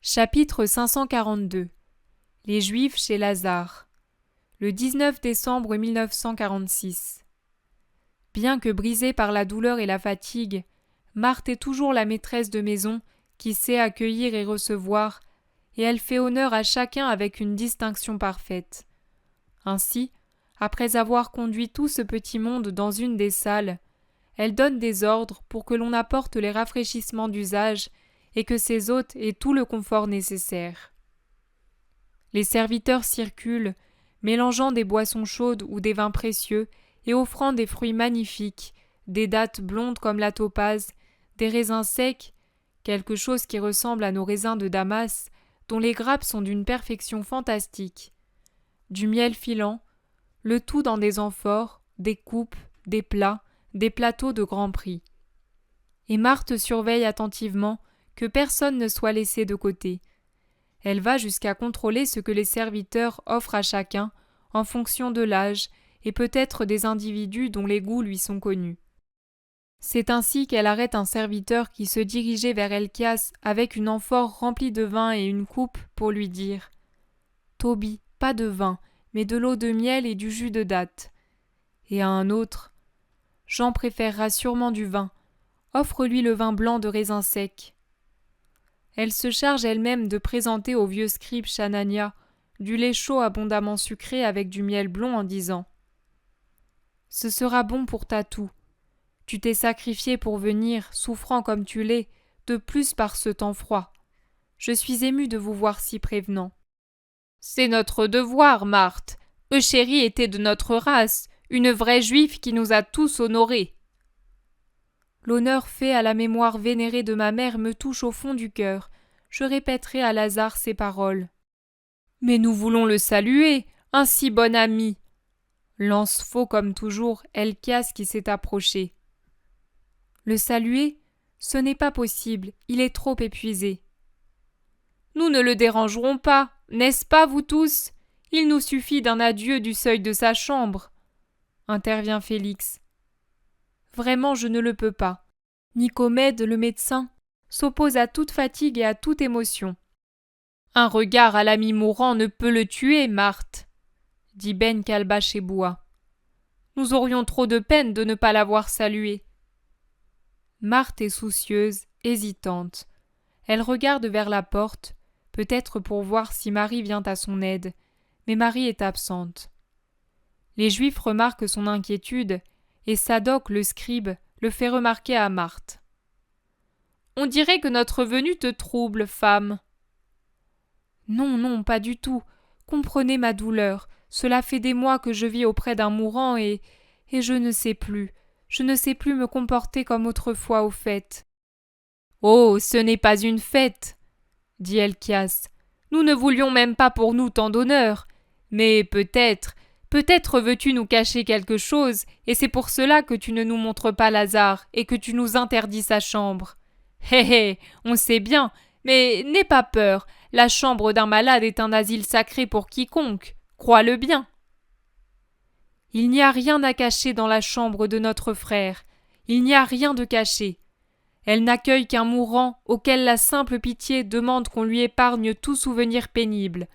Chapitre 542 Les Juifs chez Lazare. Le 19 décembre 1946. Bien que brisée par la douleur et la fatigue, Marthe est toujours la maîtresse de maison qui sait accueillir et recevoir, et elle fait honneur à chacun avec une distinction parfaite. Ainsi, après avoir conduit tout ce petit monde dans une des salles, elle donne des ordres pour que l'on apporte les rafraîchissements d'usage et que ses hôtes aient tout le confort nécessaire. Les serviteurs circulent, mélangeant des boissons chaudes ou des vins précieux et offrant des fruits magnifiques, des dattes blondes comme la topaze, des raisins secs, quelque chose qui ressemble à nos raisins de Damas, dont les grappes sont d'une perfection fantastique, du miel filant, le tout dans des amphores, des coupes, des plats, des plateaux de grand prix. Et Marthe surveille attentivement que personne ne soit laissé de côté. Elle va jusqu'à contrôler ce que les serviteurs offrent à chacun, en fonction de l'âge et peut-être des individus dont les goûts lui sont connus. C'est ainsi qu'elle arrête un serviteur qui se dirigeait vers Helkias avec une amphore remplie de vin et une coupe pour lui dire « Toby, pas de vin, mais de l'eau de miel et du jus de dattes. » Et à un autre « Jean préférera sûrement du vin. Offre-lui le vin blanc de raisin sec. » Elle se charge elle-même de présenter au vieux scribe Chanania du lait chaud abondamment sucré avec du miel blond en disant « Ce sera bon pour ta toux. Tu t'es sacrifié pour venir, souffrant comme tu l'es, de plus par ce temps froid. Je suis émue de vous voir si prévenant. »« C'est notre devoir, Marthe. Euchérie était de notre race, une vraie juive qui nous a tous honorés. » L'honneur fait à la mémoire vénérée de ma mère me touche au fond du cœur. Je répéterai à Lazare ces paroles. « Mais nous voulons le saluer, un si bon ami !» Lance faux comme toujours Helkias qui s'est approché. « Le saluer ? Ce n'est pas possible, il est trop épuisé. »« Nous ne le dérangerons pas, n'est-ce pas, vous tous ? Il nous suffit d'un adieu du seuil de sa chambre. » intervient Félix. Vraiment, je ne le peux pas. Nicomède, le médecin, s'oppose à toute fatigue et à toute émotion. Un regard à l'ami mourant ne peut le tuer, Marthe, dit Ben Kalba-Cheboua. Nous aurions trop de peine de ne pas l'avoir salué. Marthe est soucieuse, hésitante. Elle regarde vers la porte, peut-être pour voir si Marie vient à son aide, mais Marie est absente. Les Juifs remarquent son inquiétude, et Sadoc, le scribe, le fait remarquer à Marthe. « On dirait que notre venue te trouble, femme. »« Non, non, pas du tout. Comprenez ma douleur. Cela fait des mois que je vis auprès d'un mourant et je ne sais plus. Je ne sais plus me comporter comme autrefois aux fêtes. »« Oh, ce n'est pas une fête, dit Helkias. Nous ne voulions même pas pour nous tant d'honneur. Mais peut-être veux-tu nous cacher quelque chose, et c'est pour cela que tu ne nous montres pas Lazare et que tu nous interdis sa chambre. Hé hé, on sait bien, mais n'aie pas peur, la chambre d'un malade est un asile sacré pour quiconque, crois-le bien. Il n'y a rien à cacher dans la chambre de notre frère, il n'y a rien de caché. Elle n'accueille qu'un mourant auquel la simple pitié demande qu'on lui épargne tout souvenir pénible.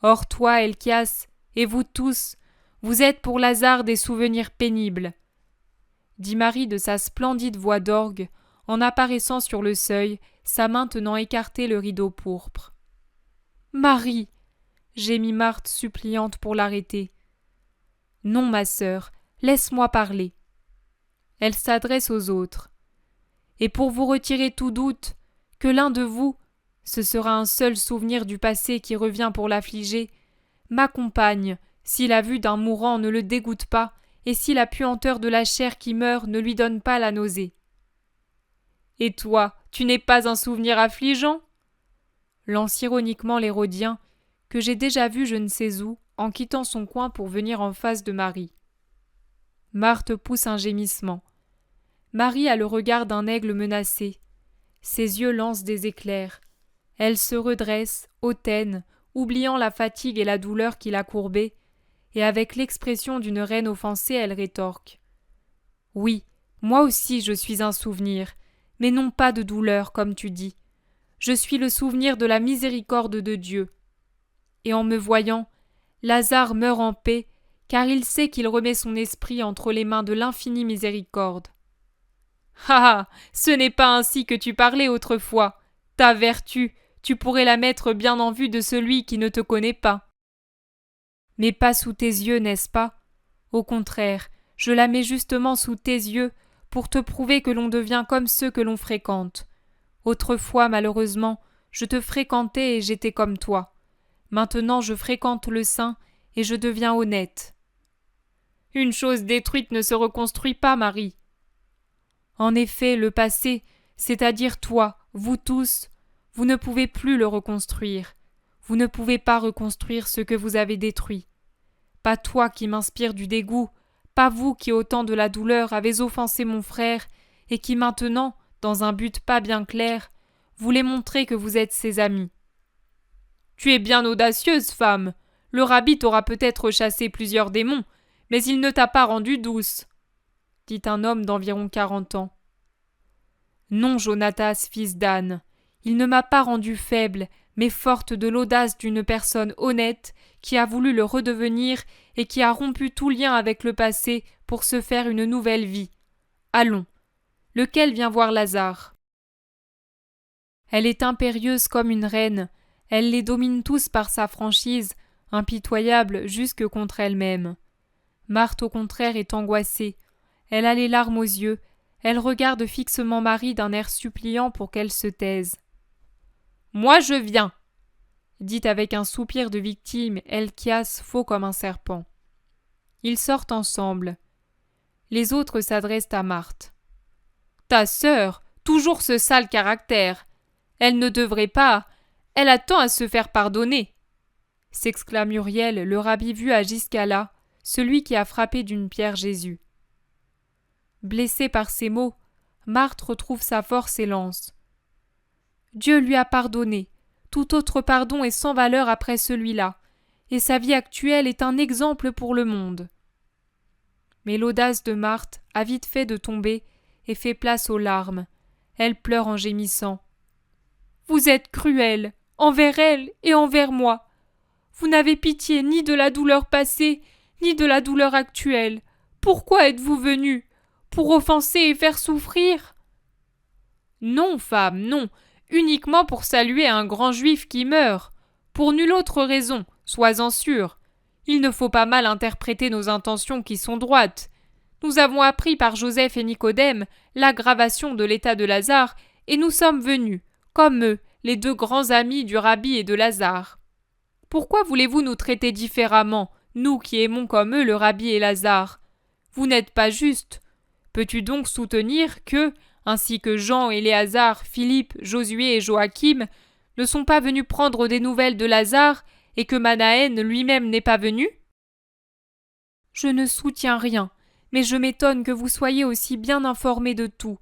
Or toi, Helkias, et vous tous, vous êtes pour Lazare des souvenirs pénibles, dit Marie de sa splendide voix d'orgue, en apparaissant sur le seuil, sa main tenant écarté le rideau pourpre. Marie, gémit Marthe suppliante pour l'arrêter. Non, ma sœur, laisse-moi parler. Elle s'adresse aux autres. Et pour vous retirer tout doute, que l'un de vous, ce sera un seul souvenir du passé qui revient pour l'affliger, m'accompagne, si la vue d'un mourant ne le dégoûte pas, et si la puanteur de la chair qui meurt ne lui donne pas la nausée. Et toi, tu n'es pas un souvenir affligeant ? Lance ironiquement l'Hérodien, que j'ai déjà vu je ne sais où, en quittant son coin pour venir en face de Marie. Marthe pousse un gémissement. Marie a le regard d'un aigle menacé. Ses yeux lancent des éclairs. Elle se redresse, hautaine, oubliant la fatigue et la douleur qui la courbaient, et avec l'expression d'une reine offensée, elle rétorque. « Oui, moi aussi je suis un souvenir, mais non pas de douleur, comme tu dis. je suis le souvenir de la miséricorde de Dieu. Et en me voyant, Lazare meurt en paix, car il sait qu'il remet son esprit entre les mains de l'infinie miséricorde. Ah ah, ce n'est pas ainsi que tu parlais autrefois. Ta vertu, tu pourrais la mettre bien en vue de celui qui ne te connaît pas. Mais pas sous tes yeux, n'est-ce pas? Au contraire, je la mets justement sous tes yeux pour te prouver que l'on devient comme ceux que l'on fréquente. Autrefois, malheureusement, je te fréquentais et j'étais comme toi. Maintenant, je fréquente le saint et je deviens honnête. Une chose détruite ne se reconstruit pas, Marie. En effet, le passé, c'est-à-dire toi, vous tous, vous ne pouvez plus le reconstruire. Vous ne pouvez pas reconstruire ce que vous avez détruit. Pas toi qui m'inspire du dégoût, pas vous qui au temps de la douleur avez offensé mon frère et qui maintenant, dans un but pas bien clair, voulez montrer que vous êtes ses amis. Tu es bien audacieuse, femme. Le rabbi t'aura peut-être chassé plusieurs démons, mais il ne t'a pas rendue douce, dit un homme d'environ 40 ans. Non, Jonatas, fils d'Anne, il ne m'a pas rendue faible, mais forte de l'audace d'une personne honnête qui a voulu le redevenir et qui a rompu tout lien avec le passé pour se faire une nouvelle vie. Allons. Lequel vient voir Lazare? Elle est impérieuse comme une reine, elle les domine tous par sa franchise, impitoyable jusque contre elle-même. Marthe, au contraire, est angoissée. Elle a les larmes aux yeux, elle regarde fixement Marie d'un air suppliant pour qu'elle se taise. « Moi je viens !» dit avec un soupir de victime Helkias faux comme un serpent. Ils sortent ensemble. Les autres s'adressent à Marthe. « Ta sœur, toujours ce sale caractère. Elle ne devrait pas. Elle attend à se faire pardonner. » s'exclame Uriel, le rabbi vu à Giscala, celui qui a frappé d'une pierre Jésus. Blessée par ces mots, Marthe retrouve sa force et lance. Dieu lui a pardonné. Tout autre pardon est sans valeur après celui-là, et sa vie actuelle est un exemple pour le monde. Mais l'audace de Marthe a vite fait de tomber et fait place aux larmes. Elle pleure en gémissant. Vous êtes cruel, envers elle et envers moi. Vous n'avez pitié ni de la douleur passée, ni de la douleur actuelle. Pourquoi êtes-vous venue? Pour offenser et faire souffrir? Non, femme, non, uniquement pour saluer un grand juif qui meurt. Pour nulle autre raison, sois-en sûre. Il ne faut pas mal interpréter nos intentions qui sont droites. Nous avons appris par Joseph et Nicodème l'aggravation de l'état de Lazare et nous sommes venus, comme eux, les deux grands amis du rabbi et de Lazare. Pourquoi voulez-vous nous traiter différemment, nous qui aimons comme eux le rabbi et Lazare? Vous n'êtes pas juste. Peux-tu donc soutenir que, ainsi que Jean, Éléazar, Philippe, Josué et Joachim, ne sont pas venus prendre des nouvelles de Lazare et que Manahen lui-même n'est pas venu? Je ne soutiens rien, mais je m'étonne que vous soyez aussi bien informés de tout.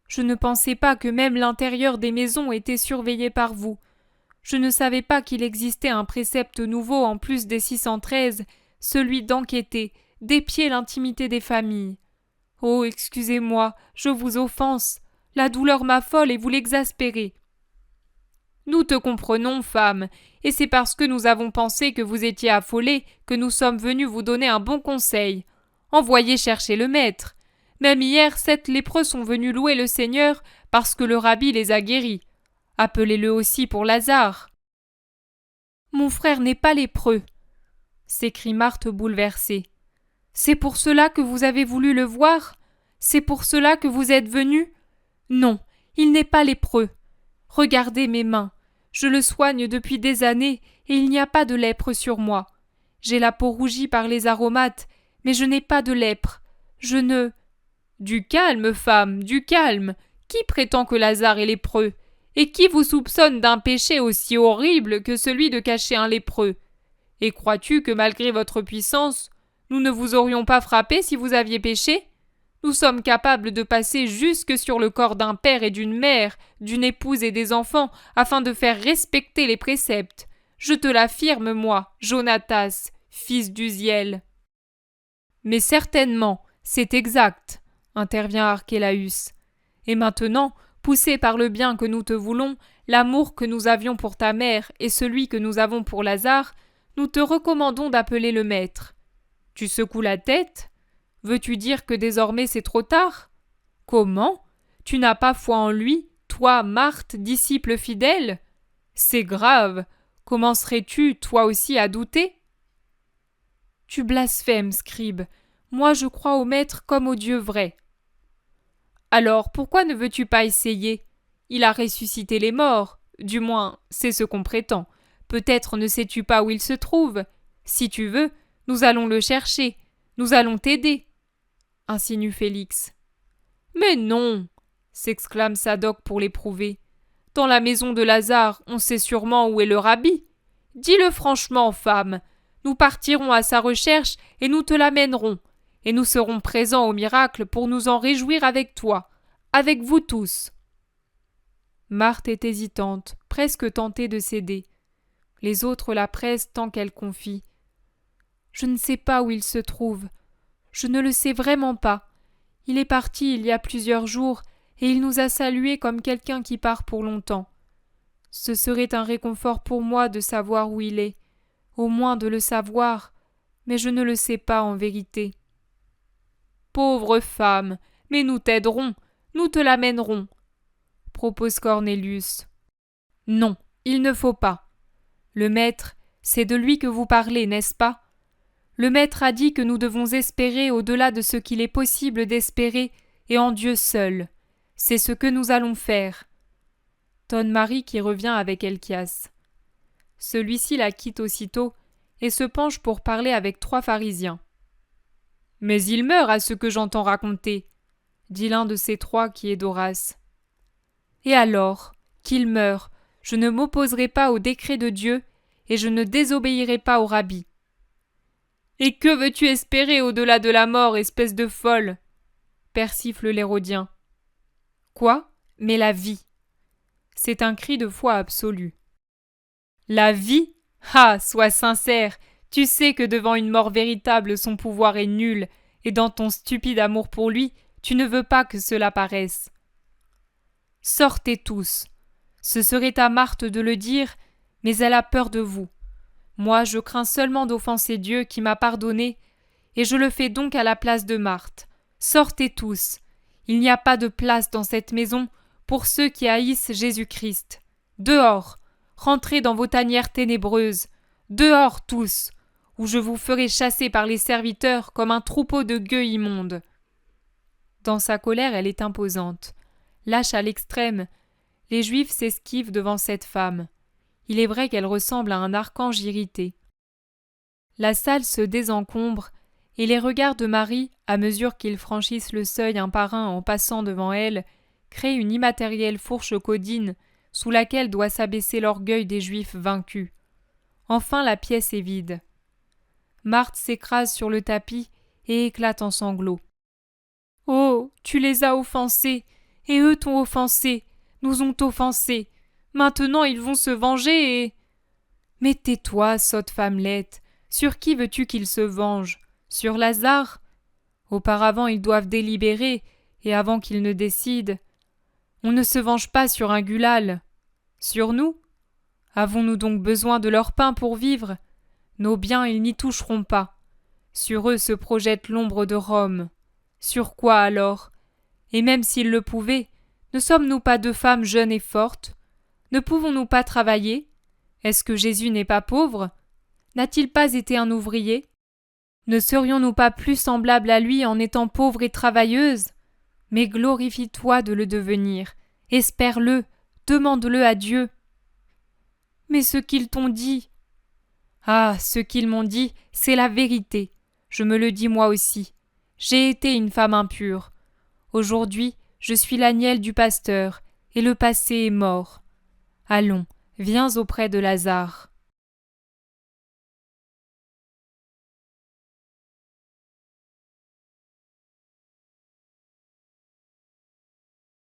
Je ne pensais pas que même l'intérieur des maisons était surveillé par vous. Je ne savais pas qu'il existait un précepte nouveau en plus des 613, celui d'enquêter, d'épier l'intimité des familles. Oh, excusez-moi, je vous offense. La douleur m'affole et vous l'exaspérez. Nous te comprenons, femme, et c'est parce que nous avons pensé que vous étiez affolée que nous sommes venus vous donner un bon conseil. Envoyez chercher le maître. Même hier, 7 lépreux sont venus louer le Seigneur parce que le rabbi les a guéris. Appelez-le aussi pour Lazare. Mon frère n'est pas lépreux, s'écrie Marthe bouleversée. C'est pour cela que vous avez voulu le voir? C'est pour cela que vous êtes venu? Non, il n'est pas lépreux. Regardez mes mains. Je le soigne depuis des années et il n'y a pas de lèpre sur moi. J'ai la peau rougie par les aromates, mais je n'ai pas de lèpre. Je ne... Du calme, femme, du calme. Qui prétend que Lazare est lépreux? Et qui vous soupçonne d'un péché aussi horrible que celui de cacher un lépreux? Et crois-tu que malgré votre puissance, nous ne vous aurions pas frappé si vous aviez péché? Nous sommes capables de passer jusque sur le corps d'un père et d'une mère, d'une épouse et des enfants, afin de faire respecter les préceptes. Je te l'affirme, moi, Jonatas, fils d'Uziel. Mais certainement, c'est exact, intervient Archélaüs. Et maintenant, poussé par le bien que nous te voulons, l'amour que nous avions pour ta mère et celui que nous avons pour Lazare, nous te recommandons d'appeler le Maître. Tu secoues la tête? Veux-tu dire que désormais c'est trop tard? Comment? Tu n'as pas foi en lui, toi, Marthe, disciple fidèle? C'est grave. Commencerais-tu, toi aussi, à douter? Tu blasphèmes, scribe. Moi je crois au Maître comme au Dieu vrai. Alors pourquoi ne veux-tu pas essayer? Il a ressuscité les morts, du moins c'est ce qu'on prétend. Peut-être ne sais-tu pas où il se trouve. Si tu veux, nous allons le chercher, nous allons t'aider, insinue Félix. Mais non, s'exclame Sadoc pour l'éprouver. Dans la maison de Lazare, on sait sûrement où est le rabbi. Dis-le franchement, femme. Nous partirons à sa recherche et nous te l'amènerons. Et nous serons présents au miracle pour nous en réjouir avec toi, avec vous tous. Marthe est hésitante, presque tentée de céder. Les autres la pressent tant qu'elle confie. Je ne sais pas où il se trouve. Je ne le sais vraiment pas. Il est parti il y a plusieurs jours et il nous a salués comme quelqu'un qui part pour longtemps. Ce serait un réconfort pour moi de savoir où il est, au moins de le savoir, mais je ne le sais pas en vérité. Pauvre femme, mais nous t'aiderons, nous te l'amènerons, propose Cornélius. Non, il ne faut pas. Le Maître, c'est de lui que vous parlez, n'est-ce pas? Le Maître a dit que nous devons espérer au-delà de ce qu'il est possible d'espérer et en Dieu seul. C'est ce que nous allons faire. Tonne Marie qui revient avec Helkias. Celui-ci la quitte aussitôt et se penche pour parler avec 3 pharisiens. Mais il meurt à ce que j'entends raconter, dit l'un de ces 3 qui est d'Horace. Et alors, qu'il meure, je ne m'opposerai pas au décret de Dieu et je ne désobéirai pas au rabbi. Et que veux-tu espérer au-delà de la mort, espèce de folle? Persifle l'Hérodien. Quoi? Mais la vie. C'est un cri de foi absolu. La vie? Ah, sois sincère, tu sais que devant une mort véritable son pouvoir est nul, et dans ton stupide amour pour lui, tu ne veux pas que cela paraisse. Sortez tous. Ce serait à Marthe de le dire, mais elle a peur de vous. Moi, je crains seulement d'offenser Dieu qui m'a pardonné, et je le fais donc à la place de Marthe. Sortez tous. Il n'y a pas de place dans cette maison pour ceux qui haïssent Jésus-Christ. Dehors. Rentrez dans vos tanières ténébreuses. Dehors tous, ou je vous ferai chasser par les serviteurs comme un troupeau de gueux immondes. Dans sa colère, elle est imposante. Lâche à l'extrême, les Juifs s'esquivent devant cette femme. Il est vrai qu'elle ressemble à un archange irrité. La salle se désencombre, et les regards de Marie, à mesure qu'ils franchissent le seuil un par un en passant devant elle, créent une immatérielle fourche caudine sous laquelle doit s'abaisser l'orgueil des Juifs vaincus. Enfin la pièce est vide. Marthe s'écrase sur le tapis et éclate en sanglots. « Oh, tu les as offensés, et eux t'ont offensé, nous ont offensés. Maintenant ils vont se venger et… » « Mais tais-toi, sotte femmelette, sur qui veux-tu qu'ils se vengent? Sur Lazare? Auparavant ils doivent délibérer, et avant qu'ils ne décident. On ne se venge pas sur un Gulal. Sur nous? Avons-nous donc besoin de leur pain pour vivre? Nos biens ils n'y toucheront pas. Sur eux se projette l'ombre de Rome. Sur quoi alors? Et même s'ils le pouvaient, ne sommes-nous pas 2 femmes jeunes et fortes? Ne pouvons-nous pas travailler? Est-ce que Jésus n'est pas pauvre? N'a-t-il pas été un ouvrier? Ne serions-nous pas plus semblables à lui en étant pauvres et travailleuses? Mais glorifie-toi de le devenir. Espère-le, demande-le à Dieu. Mais ce qu'ils t'ont dit… Ah, ce qu'ils m'ont dit, c'est la vérité. Je me le dis moi aussi. J'ai été une femme impure. Aujourd'hui, je suis l'agnelle du pasteur, et le passé est mort. Allons, viens auprès de Lazare.